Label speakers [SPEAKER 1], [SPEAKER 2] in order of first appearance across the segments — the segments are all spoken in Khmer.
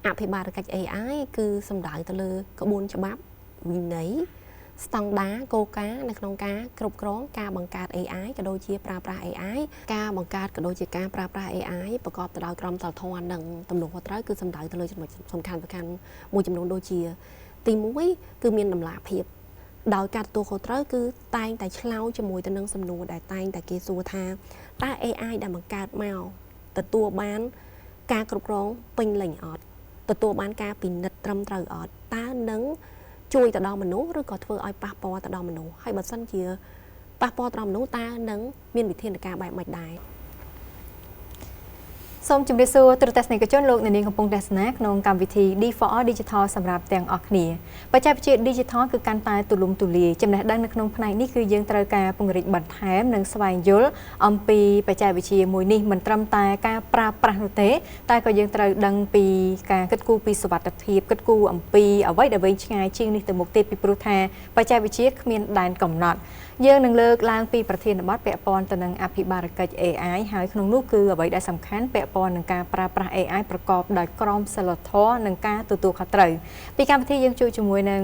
[SPEAKER 1] អភិបាលកិច្ច AI គឺសំដៅទៅលើក្បួនច្បាប់វិន័យស្តង់ដារគោលការណ៍នៅក្នុងការគ្រប់គ្រងការបង្កើត AI ក៏ដូចជាប្រើប្រាស់ AI ការបង្កើតក៏ដូចជាការប្រើប្រាស់ AI ប្រកបទៅដោយក្រមសីលធម៌និងទំនួលខុសត្រូវគឺសំដៅទៅលើចំណុចសំខាន់មួយចំនួនដូចជាទី1គឺមានតម្លាភាពដោយការទទួលខុសត្រូវគឺតែងតែឆ្លើយជាមួយទៅនឹងសំណួរដែលតែងតែគេសួរថាតើ AI ដែលបង្កើតមកទទួលបានការគ្រប់គ្រងពេញលេញអត់ទទួលបានការពិនិត្យត្រឹមត្រូវអត់តើនឹងជួយទៅដល់មនុស្សឬក៏ធ្វើឲ្យប៉ះពាល់ទៅដល់មនុស្សហើយបើសិនជាប៉ះពាល់ទៅដល់មនុស្សតើនឹងមានវិធានការបែបម៉េចដែរ
[SPEAKER 2] សូមជម្រាបសួរទូរទស្សនិកជនលោកអ្នកនាងកំពុងទស្សនាក្នុងកម្មវិធី D4R Digital សម្រាប់ទាំងអស់គ្នាបច្ចេកវិទ្យា Digital គឺកាន់តែទូលំទូលាយចំណេះដឹងនៅក្នុងផ្នែកនេះគឺយើងត្រូវការពង្រីកបន្ថែមនិងស្វែងយល់អំពីបច្ចេកវិទ្យាមួយនេះមិនត្រឹមតែការប្រើប្រាស់នោះទេតែក៏យើងត្រូវដឹងពីការគិតគូរពីសុវត្ថិភាពគិតគូរអំពីអ្វីដែលវែងឆ្ងាយជាងនេះទៅមុខទៀតពីព្រោះថាបច្ចេកវិទ្យាគ្មានដែនកំណត់យើងនឹងលើកឡើងពីប្រធានបទពាក់ព័ន្ធទៅនឹងអភិបាលកិច្ច AI ហើយក្នុងនោះគឺអ្វីដែលសំខាន់ពាក់ព័ន្ធនឹងការប្រើប្រាស់ AI ប្រកបដោយក្រមសីលធម៌និងការទទួលខុសត្រូវពីកម្មវិធីយើងជួបជាមួយនឹង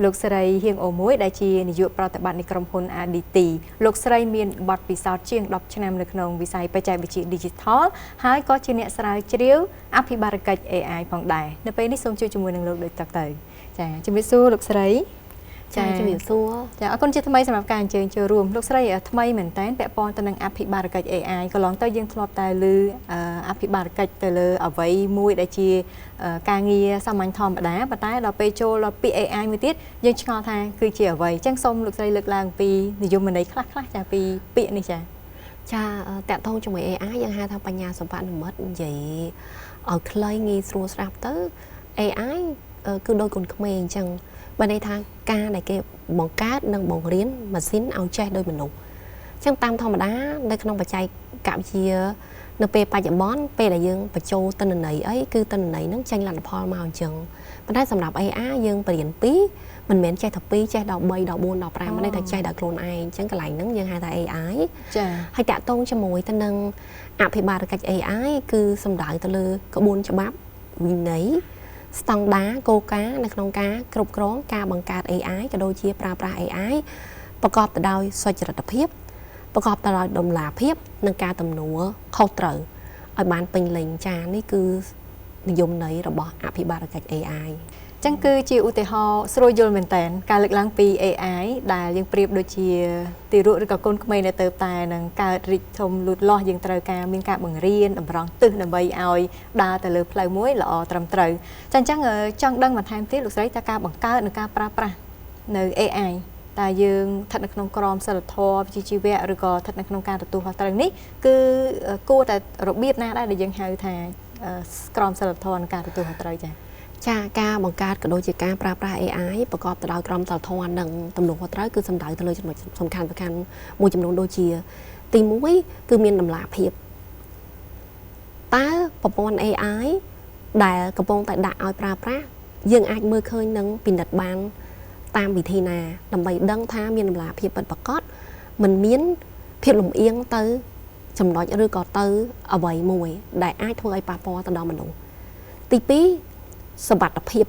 [SPEAKER 2] លោកស្រីហៀងអូមួយដែលជានាយកប្រតិបត្តិនៃក្រុមហ៊ុន ADT លោកស្រីមានបទពិសោធន៍ជាង10ឆ្នាំនៅក្នុងវិស័យបច្ចេកវិទ្យា Digital ហើយក៏ជាអ្នកស្រាវជ្រាវអភិបាលកិច្ច AI ផងដែរនៅពេលនេះសូមជួបជាមួយនឹងលោកដូចតទៅចាជំរាបសួរលោកស្រីចាជំរាបសួរចាអរគុណជាថ្មីសម្រាប់ការអញ្ជើញចូលរួមលោកស្រីថ្មីមែនតើពាក់ព័ន្ធទៅនឹងអភិបាលកិច្ច AI កន្លងទៅយើងធ្លាប់តែឮអភិបាលកិច្ចទៅលើអ្វីមួយដែលជាការងារសាមញ្ញធម្មតាប៉ុន្តែដល់ពេលចូលដល់ពាក្យ AI មួយទៀតយើងឆ្ងល់ថាគឺជាអ្វីអញ្ចឹងសូមលោកស្រីលើកឡើងពីនិយមន័យខ្លះៗចាពីពាក្យនេះចា
[SPEAKER 1] តាក់ទងជាមួយ AI យើងហៅថាបញ្ញាសិប្បនិម្មិតនិយាយឲ្យខ្លីងាយស្រួលស្ដាប់ទៅ AI គឺដោយកូនក្មេងអញ្ចឹងបើន័យថាការដែលគេបង្កើតនិងបង្រៀនម៉ាស៊ីនឲ្យចេះដោយមនុស្សអញ្ចឹងតាមធម្មតានៅក្នុងបច្ចេកវិទ្យានៅពេលបច្ចុប្បន្នពេលដែលយើងបញ្ចូលទិន្នន័យអីគឺទិន្នន័យហ្នឹងចេញលទ្ធផលមកអញ្ចឹងប៉ុន្តែសម្រាប់ AI យើងបរៀន2មិនមែនចេះតែ2ចេះដល់3ដល់4ដល់5មិនន័យថាចេះដល់ខ្លួនឯងអញ្ចឹងកន្លែងហ្នឹងយើងហៅថា AI
[SPEAKER 2] ចា
[SPEAKER 1] ហើយតាក់ទងជាមួយទៅនឹងអភិបាលកិច្ច AI គឺសំដៅទៅលើក្បួនច្បាប់វិន័យស្តង់ដារគោលការណ៍នៅក្នុងការគ្រប់គ្រងការបង្កើត AI ក៏ដូចជាប្រើប្រាស់ AI ប្រកបទៅដោយសុចរិតភាពប្រកបទៅដោយតម្លាភាពនិងការទំនួលខុសត្រូវឲ្យបានពេញលេញចានេះគឺនិយមន័យរបស់អភិបាលកិច្ច AI
[SPEAKER 2] ចឹងគឺជាឧទាហរណ៍ស្រួលយល់មែនតើការលើកឡើងពី AI ដែលយើងប្រៀបដូចជាទារកឬក៏កូនក្មេងដែលទៅតែនឹងកើតរីកធំលូតលាស់យើងត្រូវការមានការបង្រៀនតម្រង់ទិសដើម្បីឲ្យដើរទៅលើផ្លូវមួយល្អត្រឹមត្រូវចាអញ្ចឹងចង់ដឹងបន្ថែមទៀតលោកស្រីតើការបង្កើតនិងការប្រើប្រាស់នៅ AI តើយើងស្ថិតនៅក្នុងក្រមសីលធម៌វិជ្ជាជីវៈឬក៏ស្ថិតនៅក្នុងការទទួលខុសត្រូវនេះគឺគួរតែរបៀបណាដែរដែលយើងហៅថាក្រមសីលធម៌និងការទទួលខុសត្រូវចា
[SPEAKER 1] ការបង្កើតក៏ដូចជាការប្រើប្រាស់ AI ប្រកបទៅដោយក្រមសីលធម៌និងទំនួលខុសត្រូវគឺសំដៅទៅលើចំណុចសំខាន់មួយចំនួនដូចជាទី1គឺមានតម្លាភាពតើប្រព័ន្ធ AI ដែលកំពុងតែដាក់ឲ្យប្រើប្រាស់យើងអាចមើលឃើញនិងពិនិត្យបានតាមវិធីណាដើម្បីដឹងថាមានតម្លាភាពពិតប្រាកដមិនមានភាពលំអៀងទៅចំណុចឬក៏ទៅអ្វីមួយដែលអាចធ្វើឲ្យប៉ះពាល់ទៅដល់មនុស្សទី2សុវត្ថិភាព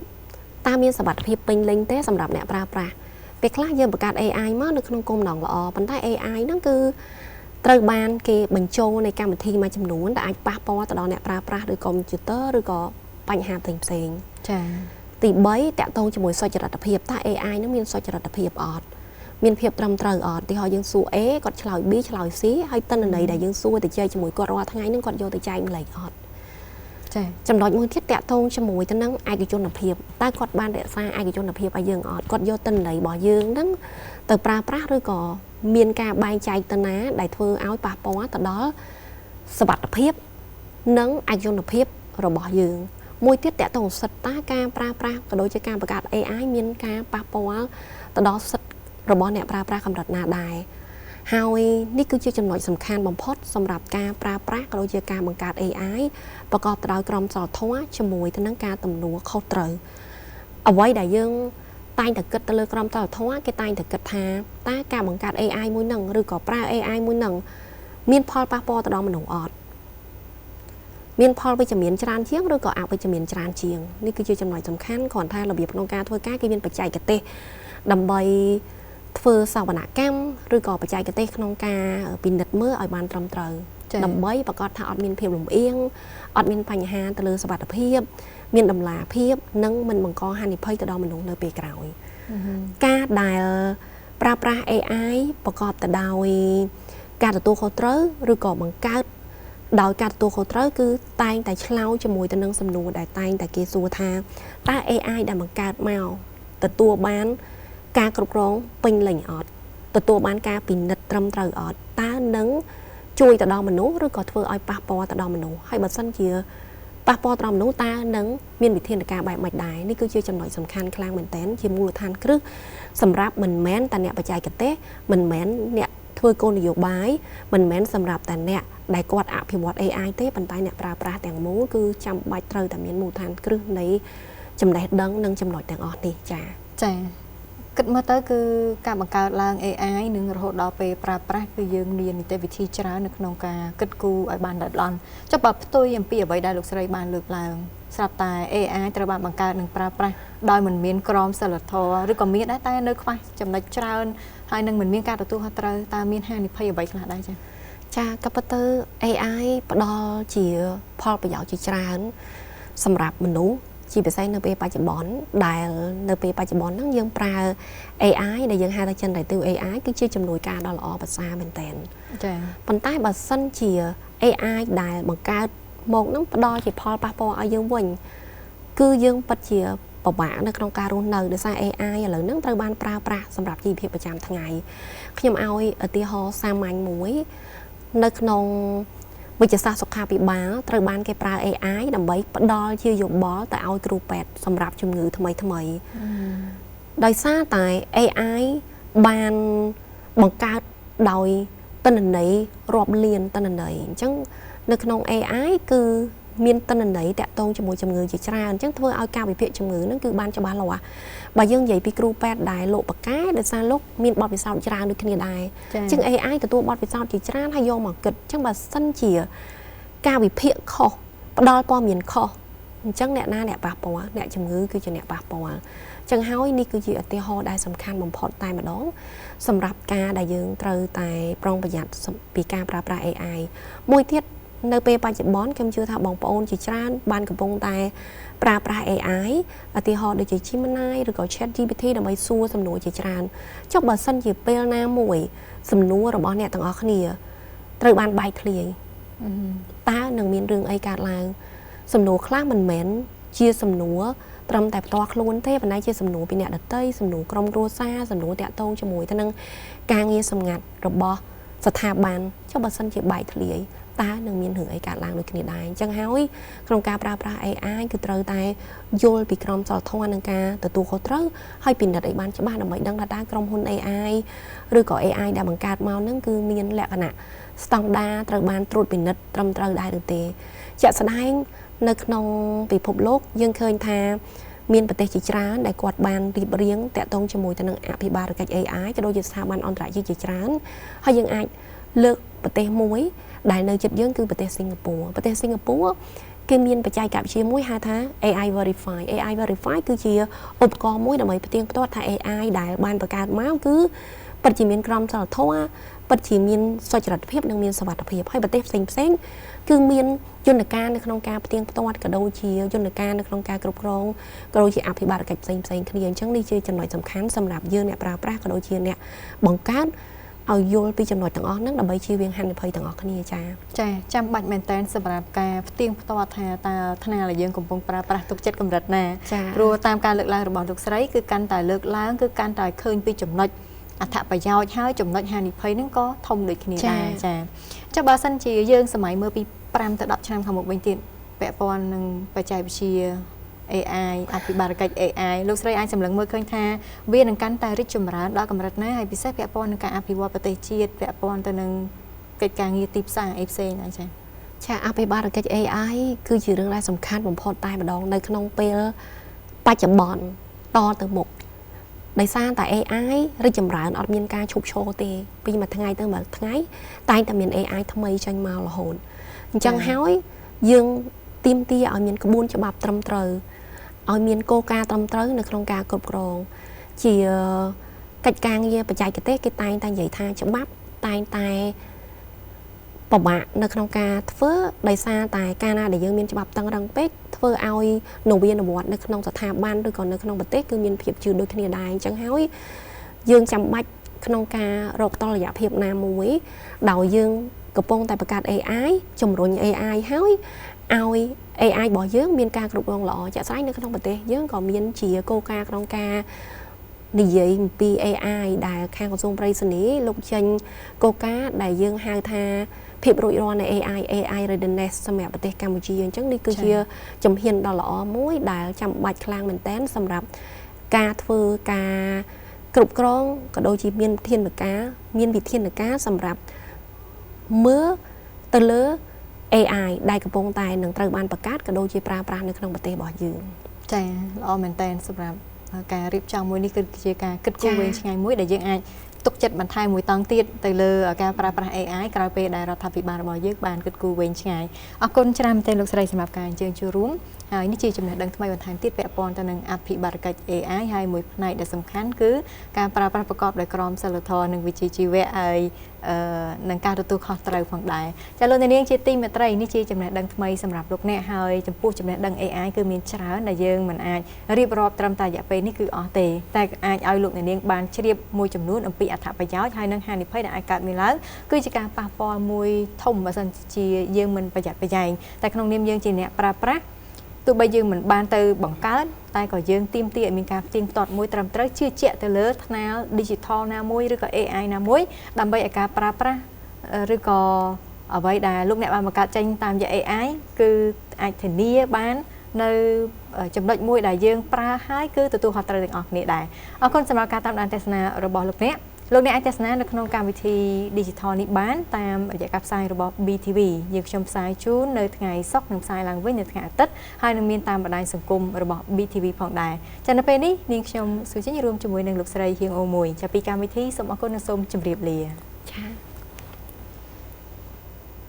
[SPEAKER 1] តើមានសុវត្ថិភាពពេញលេញទេសម្រាប់អ្នកប្រើប្រាស់ពេលខ្លះយើងបង្កើត AI មកនៅក្នុងគោលបំណងល្អប៉ុន្តែ AI ហ្នឹងគឺត្រូវបានគេបញ្ចូលในកម្មវិធីមួយចំនួនដែលអាចប៉ះពាល់ទៅដល់អ្នកប្រើប្រាស់ឬកុំព្យូទ័រឬក៏បញ្ហាផ្សេងៗ
[SPEAKER 2] ចា
[SPEAKER 1] ទី3តាក់ទងជាមួយសុចរិតភាពតើ AI ហ្នឹងមានសុចរិតភាពអត់មានភាពត្រឹមត្រូវអត់ទីហើយយើងសួរ A គាត់ឆ្លើយ B ឆ្លើយ C ហើយទិន្នន័យដែលយើងសួរទៅចែកជាមួយគាត់រាល់ថ្ងៃហ្នឹងគាត់យកទៅចែកម្លែកអត់
[SPEAKER 2] ចា
[SPEAKER 1] ចំណុចមួយទៀតតាក់ទងជាមួយទៅនឹងឯកជនភាពតើគាត់បានរក្សាឯកជនភាពឲ្យយើងអត់គាត់យកទិន្នន័យរបស់យើងហ្នឹងទៅប្រើប្រាស់ឬក៏មានការបែងចែកទៅណាដែលធ្វើឲ្យប៉ះពាល់ទៅដល់សុវត្ថិភាពនិងឯកជនភាពរបស់យើងមួយទៀតតាក់ទងសិទ្ធិតើការប្រើប្រាស់ក៏ដូចជាការបង្កើត AI មានការប៉ះពាល់ទៅដល់សិទ្ធិរបស់អ្នកប្រើប្រាស់កម្រិតណាដែរហើយនេះគឺជាចំណុចសំខាន់បំផុតសម្រាប់ការប្រើប្រាស់ក៏ដូចជាការបង្កើត AI ប្រកបទៅដោយក្រមសីលធម៌ជាមួយទៅនឹងការទំនួលខុសត្រូវអ្វីដែលយើងតែងតែគិតទៅលើក្រមសីលធម៌គេតែងតែគិតថាតើការបង្កើត AI មួយនឹងឬក៏ប្រើ AI មួយនឹងមានផលប៉ះពាល់ទៅដល់មនុស្សអត់ មានផលវិជ្ជមានច្រើនជាងឬក៏អវិជ្ជមានច្រើនជាងនេះគឺជាចំណុចសំខាន់គ្រាន់តែរបៀបក្នុងការធ្វើការគេមានបច្ចេកទេសដើម្បីធ្វើសវនកម្មឬក៏បច្ចេកទេសក្នុងការពិនិត្យមើលឲ្យបានត្រឹមត្រូវដើម្បីប្រកាសថាអត់មានភាពលំអៀងអត់មានបញ្ហាទៅលើសុខភាពមានតម្លាភាពនិងមិនបង្កហានិភ័យទៅដល់មនុស្សនៅពេលក្រោយការដែលប្រើប្រាស់ AI ប្រកបទៅដោយការទទួលខុសត្រូវឬក៏បង្កើតដោយការទទួលខុសត្រូវគឺតែងតែឆ្លើយជាមួយទៅនឹងសំណួរដែលតែងតែគេសួរថាតើ AI ដែលបង្កើតមកទទួលបានការគ្រប់គ្រងពេញលេញអត់ទទួលបានការពិនិត្យត្រឹមត្រូវអត់តើនឹងជួយទៅដល់មនុស្សឬក៏ធ្វើឲ្យប៉ះពាល់ទៅដល់មនុស្សហើយបើសិនជាប៉ះពាល់ទៅដល់មនុស្សតើនឹងមានវិធានការបែបម៉េចដែរនេះគឺជាចំណុចសំខាន់ខ្លាំងមែនទែនជាមូលដ្ឋានគ្រឹះសម្រាប់មិនមែនតែអ្នកបច្ចេកទេសមិនមែនអ្នកធ្វើគោលនយោបាយមិនមែនសម្រាប់តែអ្នកដែលគាត់អភិវឌ្ឍ AI ទេប៉ុន្តែអ្នកប្រើប្រាស់ទាំងមូលគឺចាំបាច់ត្រូវតែមានមូលដ្ឋានគ្រឹះនៃចំណេះដឹងនិងចំណុចទាំងអស់នេះចា៎
[SPEAKER 2] គិតមើលទៅគឺការបង្កើតឡើង AI នឹងរហូតដល់ពេលប្រើប្រាស់គឺយើងមាននីតិវិធីច្រើននៅក្នុងការគិតគូរឲ្យបានល្អិតល្អន់ចុះបើផ្ទុយអំពីអ្វីដែលលោកស្រីបានលើកឡើងស្រាប់តែ AI ត្រូវបានបង្កើតនិងប្រើប្រាស់ដោយមិនមានក្រមសីលធម៌ឬក៏មានដែរតែនៅខ្វះចំណុចច្រើនហើយនឹងមិនមានការទទួលខុសត្រូវតើមានហានិភ័យអ្វីខ្លះដែរចា៎
[SPEAKER 1] ក៏ប៉ុន្តែ AI ផ្ដល់ជាផលប្រយោជន៍ជាច្រើនសម្រាប់មនុស្សជាពិសេសនៅពេលបច្ចុប្បន្នដែលនៅពេលបច្ចុប្បន្នហ្នឹងយើងប្រើ AI ដែលយើងហៅថា generative AI គឺជាជំនួយការដ៏ល្អប្រសើរមែនទែន
[SPEAKER 2] ចា៎
[SPEAKER 1] ប៉ុន្តែបើសិនជា AI ដែលបង្កើតមកហ្នឹងផ្ដល់ជាផលប៉ះពាល់ឲ្យយើងវិញគឺយើងពិតជាពិបាកនៅក្នុងការរស់នៅដោយសារ AI ឥឡូវហ្នឹងត្រូវបានប្រើប្រាស់សម្រាប់ជីវភាពប្រចាំថ្ងៃខ្ញុំឲ្យឧទាហរណ៍សាមញ្ញមួយនៅក្នុងវិទ្យាសាស្ត្រសុខាភិបាលត្រូវបានគេប្រើ AI ដើម្បីផ្ដល់ជាយោបល់ទៅឲ្យគ្រូពេទ្យសម្រាប់ជំងឺថ្មីដោយសារតែ AI បានបង្កើតដោយទិន្នន័យរាប់លានទិន្នន័យអញ្ចឹងនៅក្នុង AI គឺមានទិន្នន័យតាក់ទងជាមួយជំងឺជាច្រើនអញ្ចឹងធ្វើឲ្យការវិភាគជំងឺហ្នឹងគឺបានច្បាស់លាស់បើយើងនិយាយពីគ្រូពេទ្យដែលលោកបកែដោយសារលោកមានបទពិសោធន៍ច្រើនដូចគ្នាដែរអញ្ចឹង AI ទទួលបទពិសោធន៍ជាច្រើនហើយយកមកគិតអញ្ចឹងបើសិនជាការវិភាគខុសផ្ដល់ព័ត៌មានខុសអញ្ចឹងអ្នកណាអ្នកប៉ះពាល់អ្នកជំងឺគឺជាអ្នកប៉ះពាល់អញ្ចឹងហើយនេះគឺជាឧទាហរណ៍ដែលសំខាន់បំផុតតែម្ដងសម្រាប់ការដែលយើងត្រូវតែប្រុងប្រយ័ត្នពីការប្រើប្រាស់ AI មួយទៀតនៅពេលបច្ចុប្បន្នខ្ញុំជឿថាបងប្អូនជាច្រើនបានកំពុងតែប្រើប្រាស់ AI ឧទាហរណ៍ដូចជា Gemini ឬក៏ ChatGPT ដើម្បីសួរសំណួរជាច្រើនចុះបើសិនជាពេលណាមួយសំណួររបស់អ្នកទាំងអស់គ្នាត្រូវបានបែកធ្លាយតើនឹងមានរឿងអីកើតឡើងសំណួរខ្លះមិនមែនជាសំណួរត្រឹមតែផ្ទាល់ខ្លួនទេប៉ុន្តែជាសំណួរពីអ្នកដទៃសំណួរក្រុមគ្រួសារសំណួរតាក់ទងជាមួយទៅនឹងការងារសម្ងាត់របស់ស្ថាប័នចុះបើសិនជាបែកធ្លាយតើនឹងមានរឿងអីកើតឡើងដូចគ្នាដែរអញ្ចឹងហើយក្នុងការប្រើប្រាស់ AI គឺត្រូវតែយល់ពីក្រមសីលធម៌និងការទទួលខុសត្រូវហើយពិនិត្យឲ្យបានច្បាស់ដើម្បីដឹងថាតើក្រុមហ៊ុន AI ឬក៏ AI ដែលបង្កើតមកហ្នឹងគឺមានលក្ខណៈស្តង់ដារត្រូវបានត្រួតពិនិត្យត្រឹមត្រូវដែរឬទេជាក់ស្ដែងនៅក្នុងពិភពលោកយើងឃើញថាមានប្រទេសជាច្រើនដែលគាត់បានរៀបរៀងតាក់ទងជាមួយទៅនឹងអភិបាលកិច្ច AI ក៏ដូចជាស្ថាប័នអន្តរជាតិជាច្រើនហើយយើងអាចលើកប្រទេសមួយដែលនៅជិតយើងគឺប្រទេសសិង្ហបុរីប្រទេសសិង្ហបុរីគេមានបច្ចេកវិទ្យាមួយហៅថា AI Verify គឺជាឧបករណ៍មួយដើម្បីផ្ទៀងផ្ទាត់ថា AI ដែលបានបង្កើតមកគឺពិតជាមានក្រមសីលធម៌ពិតជាមានសុចរិតភាពនិងមានសុវត្ថិភាពហើយប្រទេសផ្សេងគឺមានយន្តការនៅក្នុងការផ្ទៀងផ្ទាត់ក៏ដូចជាយន្តការនៅក្នុងការគ្រប់គ្រងក៏ដូចជាអភិបាលកិច្ចផ្សេងគ្នាអញ្ចឹងនេះជាចំណុចសំខាន់សម្រាប់យើងអ្នកប្រើប្រាស់ក៏ដូចជាអ្នកបង្កើតឲ្យយល់ពីចំណុចទាំងអស់ហ្នឹងដើម្បីជៀសវាងហានិភ័យទាំងអស់គ្នាចា
[SPEAKER 2] ចាំបាច់មែនតើសម្រាប់ការផ្ទៀងផ្ទាត់ថាតើថ្នាលដែលយើងកំពុងប្រើប្រាស់ទុកចិត្តកម្រិតណាព្រោះតាមការលើកឡើងរបស់លោកស្រីគឺកាន់តែលើកឡើងគឺកាន់តែឃើញពីចំណុចអត្ថប្រយោជន៍ហើយចំណុចហានិភ័យហ្នឹងក៏ធំដូចគ្នាដែរចុះបើសិនជាយើងសម័យមើលពី5ទៅ10ឆ្នាំខាងមុខវិញទៀតពាក់ព័ន្ធនឹងបច្ចេកវិទ្យា AI អភិបាលកិច្ច AI លោកស្រីអាចសម្លឹងមើលឃើញថាវានឹងកាន់តែរីកចម្រើនដល់កម្រិតណាហើយពិសេសពាក់ព័ន្ធនឹងការអភិវឌ្ឍប្រទេសជាតិពាក់ព័ន្ធទៅនឹងកិច្ចការងារទីផ្សារអីផ្សេងណា
[SPEAKER 1] ចាអភិបាលកិច្ច AI គឺជារឿងដែលសំខាន់បំផុតតែម្ដងនៅក្នុងពេលបច្ចុប្បន្នតទៅមុខដោយសារតែ AI រីកចម្រើនអត់មានការឈប់ឈរទេពីមួយថ្ងៃទៅមួយថ្ងៃតែងតែមាន AI ថ្មីចេញមករហូតអញ្ចឹងហើយ យើងទីមទីឲ្យមានក្បួនច្បាប់ត្រឹមត្រូវឲ្យមានគោលការណ៍ត្រឹមត្រូវនៅក្នុងការគ្រប់គ្រងជាកិច្ចការងារបច្ចេកទេសគេតែងតែនិយាយថាច្បាប់តែងតែពិបាកនៅក្នុងការធ្វើដោយសារតែការណាដែលយើងមានច្បាប់តឹងរឹងពេកធ្វើឲ្យនវានុវត្តន៍នៅក្នុងស្ថាប័នឬក៏នៅក្នុងប្រទេសគឺមានភាពជឿដូចគ្នាដែរអញ្ចឹងហើយយើងចាំបាច់ក្នុងការរកតុល្យភាពណាមួយដោយយើងកំពុងតែបង្កើត AI ជំរុញ AI ហើយឲ្យ AI របស់យើងមានការគ្រប់គ្រងល្អជាក់ស្ដែងនៅក្នុងប្រទេសយើងក៏មានជាគោលការណ៍ក្នុងការនិយាយអំពី AI ដែលខាងក្រសួងប្រៃសណីលោកចេញគោលការណ៍ដែលយើងហៅថាភាពរួចរាល់នៃ AI readiness សម្រាប់ប្រទេសកម្ពុជាអញ្ចឹងនេះគឺជាជំហានដ៏ល្អមួយដែលចាំបាច់ខ្លាំងមែនទែនសម្រាប់ការធ្វើការគ្រប់គ្រងក៏ដូចជាមានវិធានការសម្រាប់មើលទៅលើ AI ដែលកំពុងតែនឹងត្រូវបានបង្កើតក៏ដូចជាប្រើប្រាស់នៅក្នុងប្រទេសរបស់យើង
[SPEAKER 2] ចាល្អមែនតើសម្រាប់ការរៀបចំមួយនេះគឺជាការគិតគូរវែងឆ្ងាយមួយដែលយើងអាចទុកចិត្តបន្ថែមមួយតង់ទៀតទៅលើការប្រើប្រាស់ AI ក្រោយពេលដែលរដ្ឋាភិបាលរបស់យើងបានគិតគូរវែងឆ្ងាយអរគុណច្រើនមែនទែនលោកស្រីសម្រាប់ការអញ្ជើញចូលរួមហើយនេះជាចំណេះដឹងថ្មីបន្ថែមទៀតពាក់ព័ន្ធទៅនឹងអភិបាលកិច្ច AI ហើយមួយផ្នែកដែលសំខាន់គឺការប្រើប្រាស់ប្រកបដោយក្រមសីលធម៌និងវិជ្ជាជីវៈហើយនឹងការទទួលខុសត្រូវផងដែរចាលោកនាងជាទីមេត្រីនេះជាចំណេះដឹងថ្មីសម្រាប់លោកអ្នកហើយចំពោះចំណេះដឹង AI គឺមានច្រើនដែលយើងមិនអាចរៀបរាប់ត្រឹមតែរយៈពេលនេះគឺអស់ទេតែអាចឲ្យលោកនាងបានជ្រាបមួយចំនួនអំពីអត្ថប្រយោជន៍ហើយនឹងហានិភ័យដែលអាចកើតមានឡើងគឺជាការប៉ះពាល់មួយធំបើសិនជាយើងមិនប្រយ័ត្នប្រយែងតែក្នុងនាមយើងជាអ្នកប្រើប្រាស់ទោះបីយើងមិនបានទៅបង្កើតតែក៏យើងទាមទារឲ្យមានការផ្ទៀងផ្ទាត់មួយត្រឹមត្រូវជឿជាក់ទៅលើថ្នាល digital ណាមួយឬក៏ AI ណាមួយដើម្បីឲ្យការប្រើប្រាស់ឬក៏អ្វីដែលលោកអ្នកបានបង្កើតចេញតាមរយៈ AI គឺអាចធានាបាននៅចំណុចមួយដែលយើងប្រើហើយគឺទទួលខុសត្រូវទាំងអស់គ្នាដែរអរគុណសម្រាប់ការតាមដានទស្សនារបស់លោកអ្នកអាចទស្សនានៅក្នុងកម្មវិធី Digital នេះបានតាមរយៈការផ្សាយរបស់ BTV យើងខ្ញុំផ្សាយជូននៅថ្ងៃសុក្រនិងផ្សាយឡើងវិញនៅថ្ងៃអាទិត្យហើយនឹងមានតាមបណ្ដាញសង្គមរបស់ BTV ផងដែរចានៅពេលនេះនាងខ្ញុំសុជិញរួមជាមួយនឹងលោកស្រីហៀងអូមួយចាពីកម្មវិធីសូមអរគុណនិងសូមជម្រាបលា
[SPEAKER 1] ចា